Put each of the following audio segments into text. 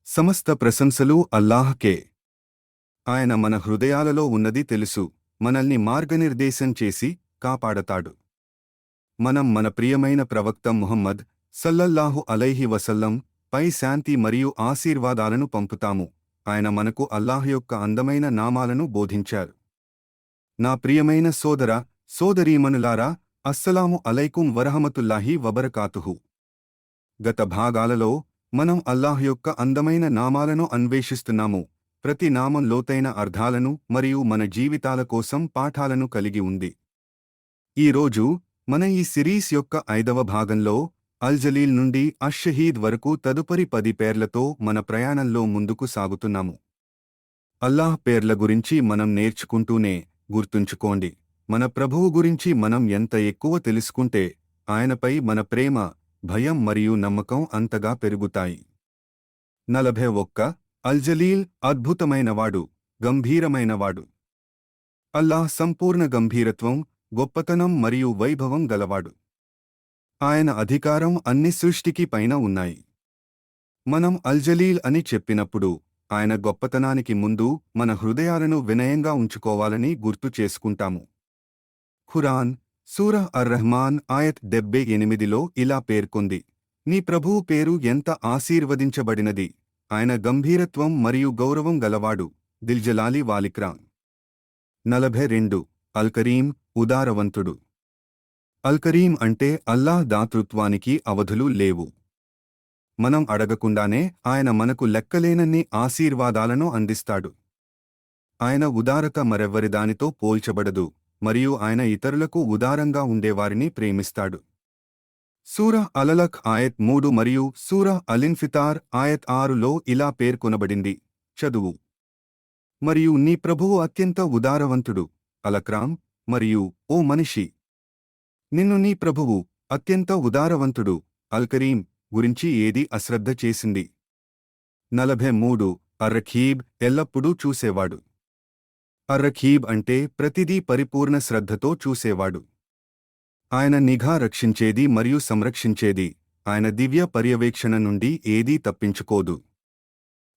సమస్త ప్రశంసలు అల్లాహ్కే. ఆయన మన హృదయాలలో ఉన్నది తెలుసు, మనల్ని మార్గనిర్దేశం చేసి కాపాడతాడు. మనం మన ప్రియమైన ప్రవక్త ముహమ్మద్ సల్లల్లాహు అలైహి వసల్లం పై శాంతి మరియు ఆశీర్వాదాలను పంపుతాము. ఆయన మనకు అల్లాహ్ యొక్క అందమైన నామాలను బోధించారు. నా ప్రియమైన సోదర సోదరీమణులారా, అస్సలాము అలైకుం వరహమతుల్లాహి వబరకాతుహు. గత భాగాలలో మనం అల్లాహ్ యొక్క అందమైన నామాలను అన్వేషిస్తున్నాము. ప్రతి నామం లోతైన అర్థాలను మరియు మన జీవితాల కోసం పాఠాలను కలిగి ఉంది. ఈరోజు మన ఈ సిరీస్ యొక్క 5వ భాగంలో అల్-జలీల్ నుండి అష్-షహీద్ వరకు తదుపరి 10 పేర్లతో మన ప్రయాణంలో ముందుకు సాగుతున్నాము. అల్లాహ్ పేర్ల గురించి మనం నేర్చుకుంటూనే, గుర్తుంచుకోండి, మన ప్రభువు గురించి మనం ఎంత ఎక్కువ తెలుసుకుంటే ఆయనపై మన ప్రేమ, భయం మరియు నమ్మకం అంతగా పెరుగుతాయి. 41 అల్-జలీల్ అద్భుతమైనవాడు, గంభీరమైనవాడు. అల్లాహ్ సంపూర్ణ గంభీరత్వం, గొప్పతనం మరియు వైభవం గలవాడు. ఆయన అధికారం అన్ని సృష్టికి పైన ఉన్నాయి. మనం అల్-జలీల్ అని చెప్పినప్పుడు ఆయన గొప్పతనానికి ముందు మన హృదయాలను వినయంగా ఉంచుకోవాలని గుర్తు చేసుకుంటాము. ఖురాన్ సూరహ్ అర్-రహ్మాన్ ఆయత్ 78లో ఇలా పేర్కొంది: నీ ప్రభువు పేరు ఎంత ఆశీర్వదించబడినది, ఆయన గంభీరత్వం మరియు గౌరవం గలవాడు, దిల్జలాలి వాలిక్రామ్. 42 అల్-కరీం ఉదారవంతుడు. అల్-కరీం అంటే అల్లాహ్ దాతృత్వానికి అవధులు లేవు. మనం అడగకుండానే ఆయన మనకు లెక్కలేనన్ని ఆశీర్వాదాలను అందిస్తాడు. ఆయన ఉదారత మరెవ్వరిదానితో పోల్చబడదు మరియు ఆయన ఇతరులకు ఉదారంగా ఉండేవారిని ప్రేమిస్తాడు. సూరహ్ అలలక్ ఆయత్ 3 మరియు సూరహ్ అల్-ఇన్ఫితార్ ఆయత్ 6లో ఇలా పేర్కొనబడింది: చదువు. మరియు నీ ప్రభువు అత్యంత ఉదారవంతుడు, అలక్రామ్. మరియు ఓ మనిషి, నిన్ను నీ ప్రభువు అత్యంత ఉదారవంతుడు, అల్-కరీం గురించి ఏది అశ్రద్ధ చేసింది? 43 అర్-రఖీబ్ ఎల్లప్పుడూ చూసేవాడు. అర్-రఖీబ్ అంటే ప్రతిదీ పరిపూర్ణ శ్రద్ధతో చూసేవాడు. ఆయన నిఘా రక్షించేది మరియు సంరక్షించేది, ఆయన దివ్య పర్యవేక్షణ నుండి ఏదీ తప్పించుకోదు.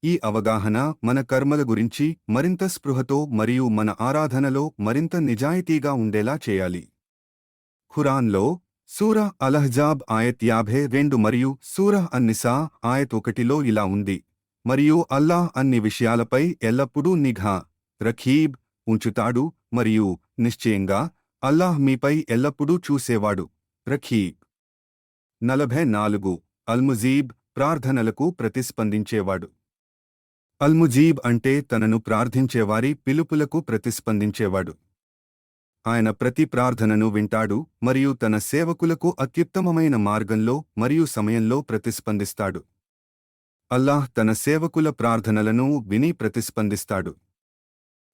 ఈ అవగాహన మన కర్మల గురించి మరింత స్పృహతో మరియు మన ఆరాధనలో మరింత నిజాయితీగా ఉండేలా చేయాలి. ఖురాన్లో సూరహ్ అల్-అహ్జాబ్ ఆయత్ 52 మరియు సూరహ్ అన్-నిసా ఆయత్ 1లో ఇలా ఉంది: మరియు అల్లాహ్ అన్ని విషయాలపై ఎల్లప్పుడూ నిఘా, రఖీబ్ ఉంచుతాడు మరియు నిశ్చయంగా అల్లాహ్ మీపై ఎల్లప్పుడూ చూసేవాడు, రఖీబ్. 44 అల్-ముజీబ్ ప్రార్థనలకు ప్రతిస్పందించేవాడు. అల్-ముజీబ్ అంటే తనను ప్రార్థించేవారి పిలుపులకు ప్రతిస్పందించేవాడు. ఆయన ప్రతి ప్రార్థనను వింటాడు మరియు తన సేవకులకు అత్యుత్తమమైన మార్గంలో మరియు సమయంలో ప్రతిస్పందిస్తాడు. అల్లాహ్ తన సేవకుల ప్రార్థనలను విని ప్రతిస్పందిస్తాడు.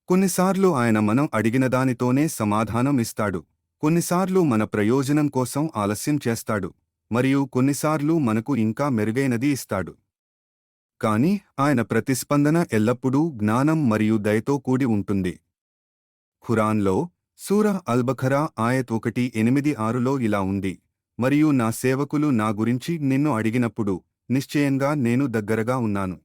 కొన్నిసార్లు ఆయన మనం అడిగిన దానితోనే సమాధానం ఇస్తాడు, కొన్నిసార్లు మన ప్రయోజనం కోసం ఆలస్యం చేస్తాడు, మరియు కొన్నిసార్లు మనకు ఇంకా మెరుగైనది ఇస్తాడు. కాని ఆయన ప్రతిస్పందన ఎల్లప్పుడూ జ్ఞానం మరియు దయతో కూడి ఉంటుంది. ఖురాన్లో సూరహ్ అల్-బఖరా ఆయత్ 1:8-6లో ఇలా ఉంది: మరియు నా సేవకులు నా గురించి నిన్ను అడిగినప్పుడు నిశ్చయంగా నేను దగ్గరగా ఉన్నాను.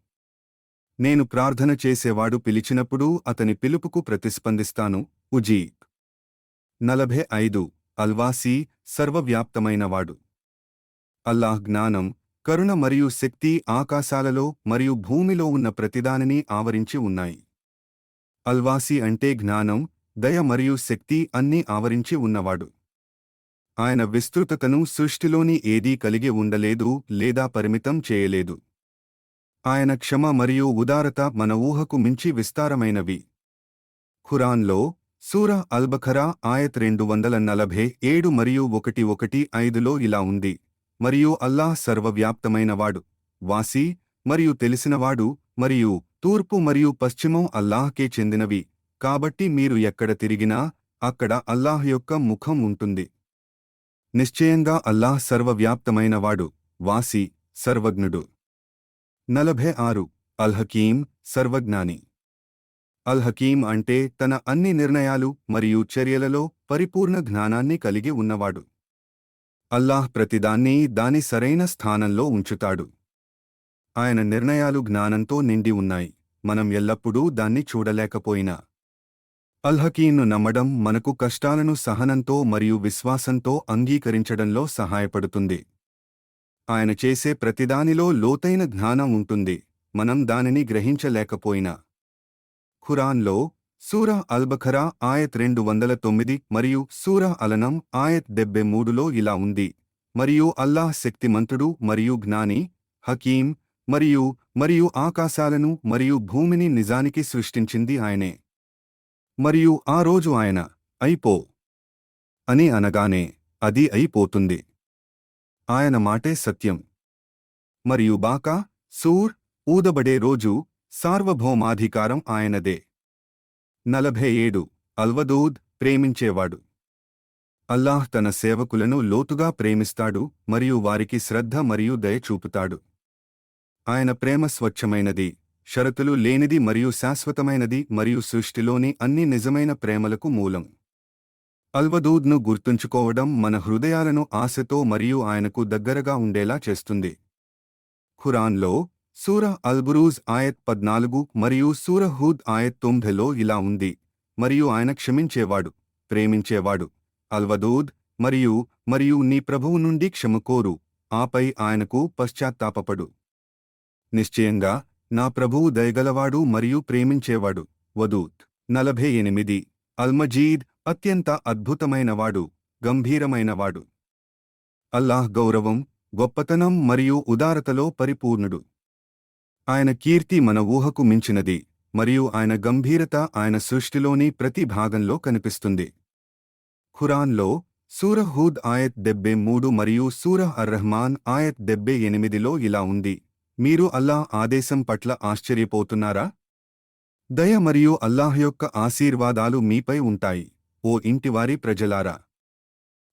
నేను ప్రార్థన చేసేవాడు పిలిచినప్పుడు అతని పిలుపుకు ప్రతిస్పందిస్తాను. ఉజీబ్. 45 అల్వాసీ సర్వవ్యాప్తమైనవాడు. అల్లాహ్ జ్ఞానం, కరుణ మరియు శక్తి ఆకాశాలలో మరియు భూమిలో ఉన్న ప్రతిదానిని ఆవరించి ఉన్నాయి. అల్వాసీ అంటే జ్ఞానం, దయ మరియు శక్తి అన్నీ ఆవరించి ఉన్నవాడు. ఆయన విస్తృతతను సృష్టిలోని ఏదీ కలిగి ఉండలేదు లేదా పరిమితం చేయలేదు. ఆయన క్షమ మరియు ఉదారత మన ఊహకు మించి విస్తారమైనవి. ఖురాన్లో సూరహ్ అల్-బఖరా ఆయత్ 247 మరియు 1:1-5లో ఇలా ఉంది: మరియు అల్లాహ్ సర్వవ్యాప్తమైనవాడు, వాసీ మరియు తెలిసినవాడు, మరియు తూర్పు మరియు పశ్చిమం అల్లాహ్కే చెందినవి, కాబట్టి మీరు ఎక్కడ తిరిగినా అక్కడ అల్లాహ్ యొక్క ముఖం ఉంటుంది. నిశ్చయంగా అల్లాహ్ సర్వవ్యాప్తమైనవాడు, వాసీ, సర్వజ్ఞుడు. 46 అల్-హకీం సర్వజ్ఞాని. అల్-హకీం అంటే తన అన్ని నిర్ణయాలు మరియు చర్యలలో పరిపూర్ణ జ్ఞానాన్ని కలిగి ఉన్నవాడు. అల్లాహ్ ప్రతిదాన్నీ దాని సరైన స్థానంలో ఉంచుతాడు. ఆయన నిర్ణయాలు జ్ఞానంతో నిండి ఉన్నాయి, మనం ఎల్లప్పుడూ దాన్ని చూడలేకపోయినా. అల్హకీంను నమ్మడం మనకు కష్టాలను సహనంతో మరియు విశ్వాసంతో అంగీకరించడంలో సహాయపడుతుంది. ఆయన చేసే ప్రతిదానిలో లోతైన జ్ఞానం ఉంటుంది, మనం దానిని గ్రహించలేకపోయినా. ఖురాన్లో సూరా అల్బఖరా ఆయత్ 209 మరియు సూరా అలనం ఆయత్ 73లో ఇలా ఉంది: మరియు అల్లాహ్ శక్తిమంతుడు మరియు జ్ఞాని, హకీం, మరియు ఆకాశాలను మరియు భూమిని నిజానికి సృష్టించింది ఆయనే. మరియు ఆ రోజు ఆయన అయిపో అని అనగానే అది అయిపోతుంది. ఆయన మాటే సత్యం. మరియు బాకా సూర్ ఊదబడే రోజు సార్వభౌమాధికారం ఆయనదే. 47 అల్వదూద్ ప్రేమించేవాడు. అల్లాహ్ తన సేవకులను లోతుగా ప్రేమిస్తాడు మరియు వారికి శ్రద్ధ మరియు దయ చూపుతాడు. ఆయన ప్రేమ స్వచ్ఛమైనది, షరతులు లేనిది మరియు శాశ్వతమైనది మరియు సృష్టిలోని అన్ని నిజమైన ప్రేమలకు మూలం. అల్వదూద్ను గుర్తుంచుకోవడం మన హృదయాలను ఆశతో మరియు ఆయనకు దగ్గరగా ఉండేలా చేస్తుంది. ఖురాన్లో సూరా అల్బురూజ్ ఆయత్ 14 మరియు సూరా హూద్ ఆయత్ 9లో ఇలా ఉంది: మరియు ఆయన క్షమించేవాడు, ప్రేమించేవాడు, అల్వదూద్, మరియు నీ ప్రభువు నుండి క్షమకోరు, ఆపై ఆయనకు పశ్చాత్తాపపడు. నిశ్చయంగా నా ప్రభువు దయగలవాడు మరియు ప్రేమించేవాడు. వదూద్ 48 అల్మజీద్ అత్యంత అద్భుతమైనవాడు, గంభీరమైనవాడు. అల్లాహ్ గౌరవం, గొప్పతనం మరియు ఉదారతలో పరిపూర్ణుడు. ఆయన కీర్తి మన ఊహకు మించినది మరియు ఆయన గంభీరత ఆయన సృష్టిలోని ప్రతి భాగంలో కనిపిస్తుంది. ఖురాన్లో సూరా హూద్ ఆయత్ 73 మరియు సూరా అర్-రహ్మాన్ ఆయత్ 78లో ఇలా ఉంది: మీరు అల్లాహ్ ఆదేశం పట్ల ఆశ్చర్యపోతున్నారా? దయ మరియు అల్లాహ్ యొక్క ఆశీర్వాదాలు మీపై ఉంటాయి, ఓ ఇంటివారి ప్రజలారా.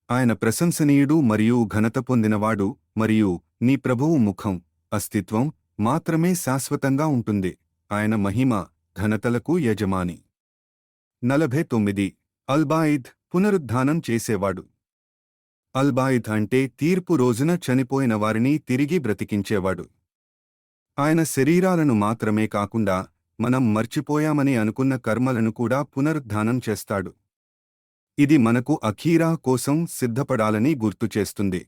ఆయన ప్రశంసనీయుడు మరియు ఘనత పొందినవాడు, మరియు నీ ప్రభువు ముఖం, అస్తిత్వం మాత్రమే శాశ్వతంగా ఉంటుంది. ఆయన మహిమ, ఘనతలకు యజమాని. 49 అల్బాయిద్ పునరుద్ధానం చేసేవాడు. అల్బాయిద్ అంటే తీర్పు రోజున చనిపోయిన వారిని తిరిగి బ్రతికించేవాడు. ఆయన శరీరాలను మాత్రమే కాకుండా మనం మర్చిపోయామని అనుకున్న కర్మలను కూడా పునరుద్ధానం చేస్తాడు. ఇది మనకు అఖీరా కోసం సిద్ధపడాలని గుర్తుచేస్తుంది.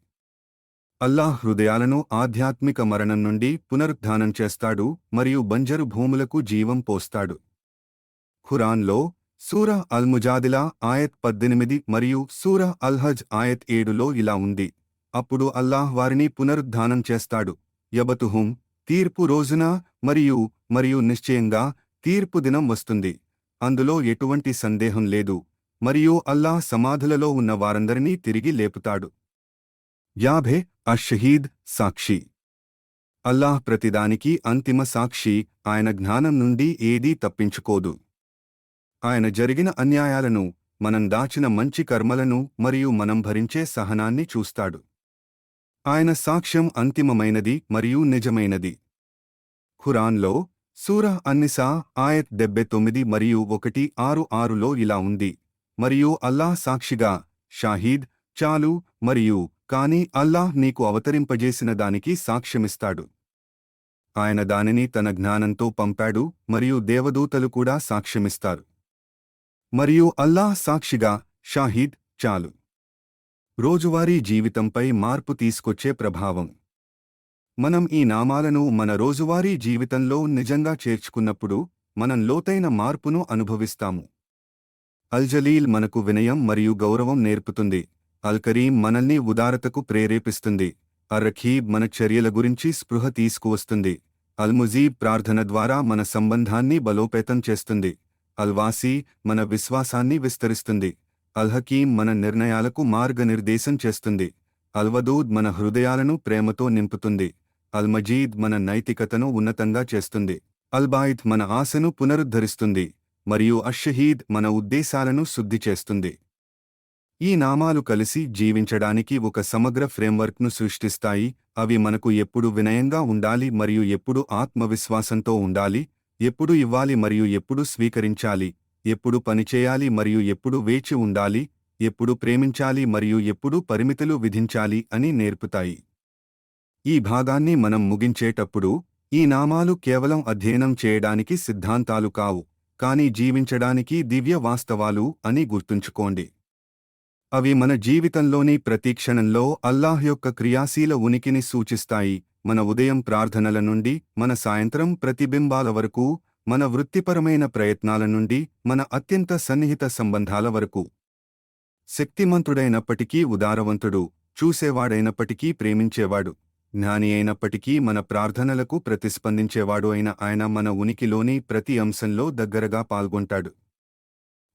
అల్లాహ్ హృదయాలను ఆధ్యాత్మిక మరణం నుండి పునరుద్ధానం చేస్తాడు మరియు బంజరు భూములకు జీవం పోస్తాడు. ఖురాన్లో సూరా అల్-ముజాదిలా ఆయత్ 18 మరియు సూరా అల్-హజ్ ఆయత్ 7లో ఇలా ఉంది: అప్పుడు అల్లాహ్ వారిని పునరుద్ధానం చేస్తాడు, యబతుహుం తీర్పు రోజున, మరియు నిశ్చయంగా తీర్పు దినం వస్తుంది, అందులో ఎటువంటి సందేహం లేదు, మరియు అల్లాహ్ సమాధులలో ఉన్న వారందరినీ తిరిగి లేపుతాడు. 50 అషహీద్ సాక్షి. అల్లాహ్ ప్రతిదానికి అంతిమ సాక్షి, ఆయన జ్ఞానం నుండి ఏదీ తప్పించుకోదు. ఆయన జరిగిన అన్యాయాలను, మనం దాచిన మంచి కర్మలను మరియు మనం భరించే సహనాన్ని చూస్తాడు. ఆయన సాక్ష్యం అంతిమమైనది మరియు నిజమైనది. ఖురాన్లో సూరా అన్నిసా ఆయత్ 79 మరియు 166లో ఇలా ఉంది: మరియు అల్లాహ్ సాక్షిగా, షాహీద్, చాలు, కానీ అల్లాహ్ నీకు అవతరింపజేసిన దానికి సాక్ష్యమిస్తాడు. ఆయన దానిని తన జ్ఞానంతో పంపాడు మరియు దేవదూతలు కూడా సాక్ష్యమిస్తారు. మరియు అల్లాహ్ సాక్షిగా, షాహీద్, చాలు. రోజువారీ జీవితంపై మార్పు తీసుకొచ్చే ప్రభావం. మనం ఈ నామాలను మన రోజువారీ జీవితంలో నిజంగా చేర్చుకున్నప్పుడు మనం లోతైన మార్పును అనుభవిస్తాము. అల్-జలీల్ మనకు వినయం మరియు గౌరవం నేర్పుతుంది. అల్-కరీం మనల్ని ఉదారతకు ప్రేరేపిస్తుంది. అర్-రఖీబ్ మన చర్యల గురించి స్పృహ తీసుకువస్తుంది. అల్-ముజీబ్ ప్రార్థన ద్వారా మన సంబంధాన్ని బలోపేతం చేస్తుంది. అల్-వాసీ మన విశ్వాసాన్ని విస్తరిస్తుంది. అల్-హకీం మన నిర్ణయాలకు మార్గనిర్దేశం చేస్తుంది. అల్-వదూద్ మన హృదయాలను ప్రేమతో నింపుతుంది. అల్-మజీద్ మన నైతికతను ఉన్నతంగా చేస్తుంది. అల్-బాయిద్ మన ఆశను పునరుద్ధరిస్తుంది. మరియు అష్-షహీద్ మన ఉద్దేశాలను శుద్ధి చేస్తుంది. ఈ నామాలు కలిసి జీవించడానికి ఒక సమగ్ర ఫ్రేమ్వర్క్ను సృష్టిస్తాయి. అవి మనకు ఎప్పుడు వినయంగా ఉండాలి మరియు ఎప్పుడు ఆత్మవిశ్వాసంతో ఉండాలి, ఎప్పుడు ఇవ్వాలి మరియు ఎప్పుడు స్వీకరించాలి, ఎప్పుడు పనిచేయాలి మరియు ఎప్పుడు వేచి ఉండాలి, ఎప్పుడు ప్రేమించాలి మరియు ఎప్పుడు పరిమితులు విధించాలి అని నేర్పుతాయి. ఈ భాగాన్ని మనం ముగించేటప్పుడు ఈ నామాలు కేవలం అధ్యయనం చేయడానికి సిద్ధాంతాలు కావు, కానీ జీవించడానికి దివ్య వాస్తవాలు అని గుర్తుంచుకోండి. అవి మన జీవితంలోని ప్రతి క్షణంలో అల్లాహ్ యొక్క క్రియాశీల ఉనికిని సూచిస్తాయి. మన ఉదయం ప్రార్థనల నుండి మన సాయంత్రం ప్రతిబింబాల వరకు, మన వృత్తిపరమైన ప్రయత్నాల నుండి మన అత్యంత సన్నిహిత సంబంధాల వరకు. శక్తిమంతుడైనప్పటికీ ఉదారవంతుడు, చూసేవాడైనప్పటికీ ప్రేమించేవాడు, జ్ఞాని అయినప్పటికీ మన ప్రార్థనలకు ప్రతిస్పందించేవాడు అయిన ఆయన మన ఉనికిలోని ప్రతి అంశంలో దగ్గరగా పాల్గొంటాడు.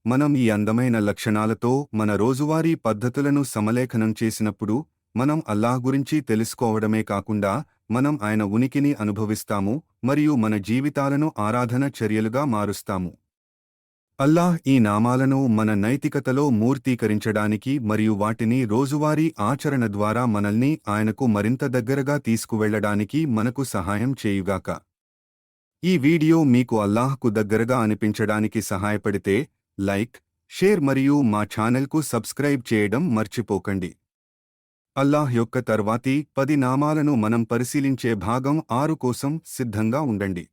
మనం ఈ అందమైన లక్షణాలతో మన రోజువారీ పద్ధతులను సమలేఖనం చేసినప్పుడు మనం అల్లాహ్ గురించి తెలుసుకోవడమే కాకుండా మనం ఆయన ఉనికిని అనుభవిస్తాము మరియు మన జీవితాలను ఆరాధన చర్యలుగా మారుస్తాము. అల్లాహ్ ఈ నామాలను మన నైతికతలో మూర్తీకరించడానికి మరియు వాటిని రోజువారీ ఆచరణ ద్వారా మనల్ని ఆయనకు మరింత దగ్గరగా తీసుకువెళ్లడానికి మనకు సహాయం చేయుగాక. ఈ వీడియో మీకు అల్లాహ్కు దగ్గరగా అనిపించడానికి సహాయపడితే లైక్, షేర్ మరియు మా ఛానల్కు సబ్స్క్రైబ్ చేయడం మర్చిపోకండి. అల్లాహ్ యొక్క తర్వాతి 10 నామాలను మనం పరిశీలించే భాగం 6 కోసం సిద్ధంగా ఉండండి.